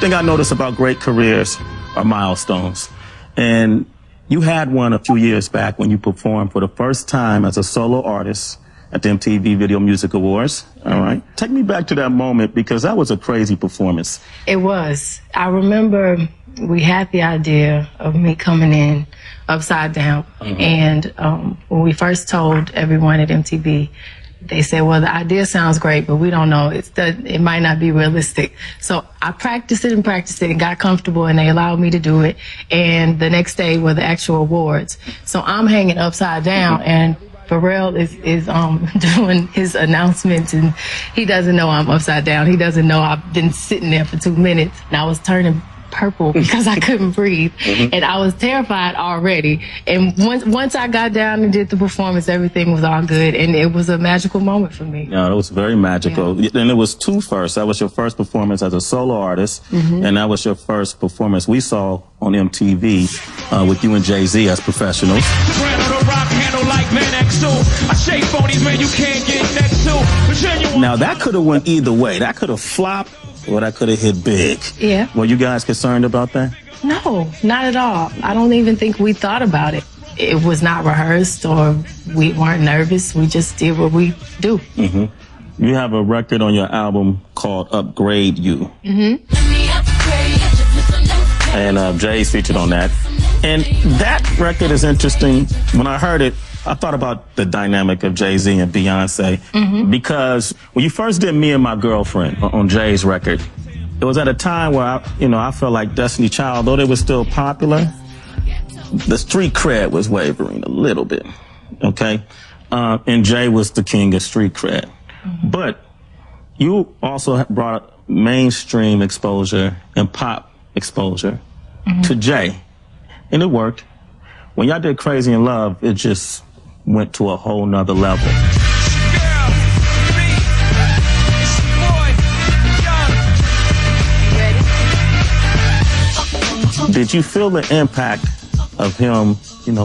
thing I notice about great careers are milestones. And you had one a few years back when you performed for the first time as a solo artist at the MTV Video Music Awards. All right. Take me back to that moment, because that was a crazy performance. It was. I remember we had the idea of me coming in upside down. And when we first told everyone at MTV, they said, well, the idea sounds great, but we don't know. It might not be realistic. So I practiced it and got comfortable, and they allowed me to do it. And the next day were the actual awards. So I'm hanging upside down, and Pharrell is doing his announcements, and he doesn't know I'm upside down. He doesn't know I've been sitting there for 2 minutes, and I was turning purple because I couldn't breathe, and I was terrified already. And once I got down and did the performance, everything was all good, and it was a magical moment for me. Yeah, it was very magical. Yeah. And it was two firsts. That was your first performance as a solo artist, and that was your first performance we saw on MTV with you and Jay-Z as professionals. Now that could have went either way. That could have flopped, or that could have hit big. Yeah. Were you guys concerned about that? No, not at all. I don't even think we thought about it. It was not rehearsed, or we weren't nervous. We just did what we do. You have a record on your album called Upgrade You. And Jay's featured on that. And that record is interesting. When I heard it, I thought about the dynamic of Jay-Z and Beyonce, because when you first did Me and My Girlfriend on Jay's record, it was at a time where I felt like Destiny Child, though they were still popular, the street cred was wavering a little bit, okay? And Jay was the king of street cred. But you also brought mainstream exposure and pop exposure to Jay, and it worked. When y'all did Crazy in Love, it just went to a whole nother level. Did you feel the impact of him,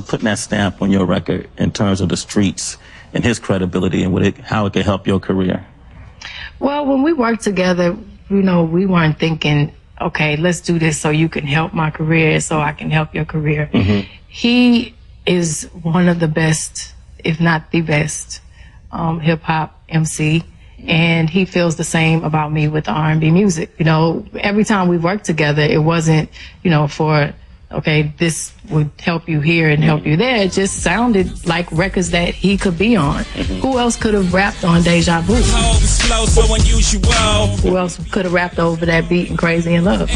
putting that stamp on your record in terms of the streets and his credibility and how it could help your career? Well, when we worked together, we weren't thinking, okay, let's do this so you can help my career, so I can help your career. He is one of the best, if not the best, hip-hop MC, and he feels the same about me with R&B music. Every time we worked together, it wasn't, for, okay, this would help you here and help you there. It just sounded like records that he could be on. Who else could have rapped on Deja Vu? Who else could have rapped over that beat in Crazy in Love?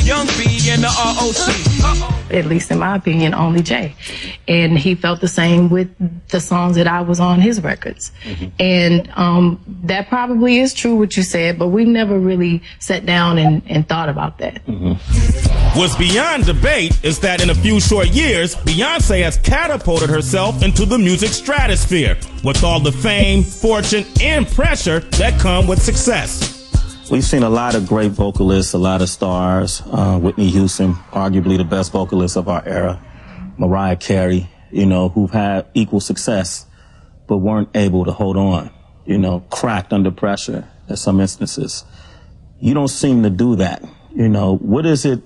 At least in my opinion, only Jay. And he felt the same with the songs that I was on his records. And that probably is true what you said, but we never really sat down and thought about that. What's beyond debate is that in a few short years, Beyonce has catapulted herself into the music stratosphere with all the fame, fortune, and pressure that come with success. We've seen a lot of great vocalists, a lot of stars. Whitney Houston, arguably the best vocalist of our era. Mariah Carey, who've had equal success, but weren't able to hold on, cracked under pressure in some instances. You don't seem to do that. What is it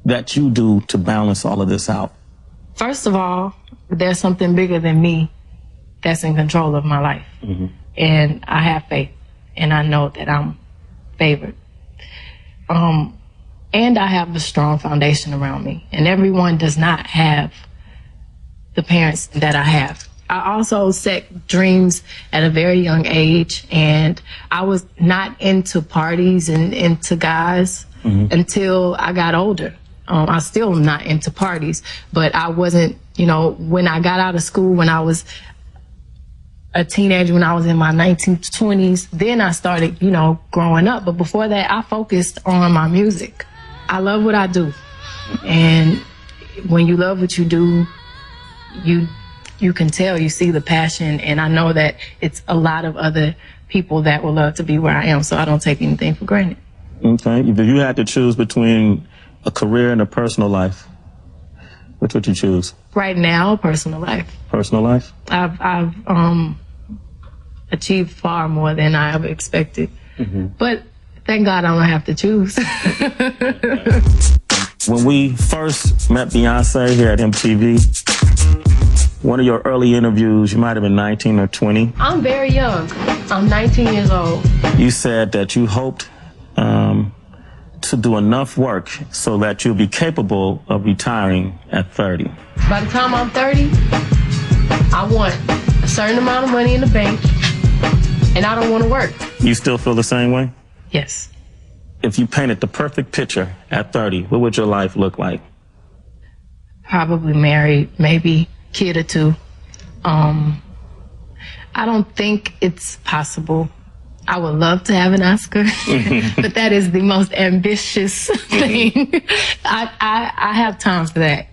that you do to balance all of this out? First of all, there's something bigger than me that's in control of my life. And I have faith, and I know that I'm favored. And I have a strong foundation around me, and everyone does not have the parents that I have. I also set dreams at a very young age, and I was not into parties and into guys until I got older. I still am not into parties, but I wasn't, when I got out of school, when I was a teenager, when I was in my 1920s, then I started, growing up. But before that, I focused on my music. I love what I do. And when you love what you do, you can tell, you see the passion. And I know that it's a lot of other people that would love to be where I am, so I don't take anything for granted. Okay. If you had to choose between a career and a personal life, which would you choose? Right now, personal life. Personal life? I've achieved far more than I ever expected. But Thank God I don't have to choose. When we first met Beyonce here at MTV, one of your early interviews, you might have been 19 or 20. I'm very young. I'm 19 years old. You said that you hoped to do enough work so that you'll be capable of retiring at 30. By the time I'm 30, I want a certain amount of money in the bank, and I don't want to work. You still feel the same way? Yes. If you painted the perfect picture at 30, what would your life look like? Probably married, maybe kid or two. I don't think it's possible. I would love to have an Oscar, but that is the most ambitious thing. I have time for that.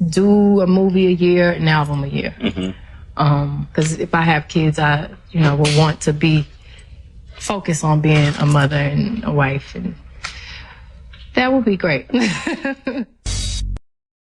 Do a movie a year, an album a year. Because if I have kids, I will want to be focused on being a mother and a wife, and that would be great.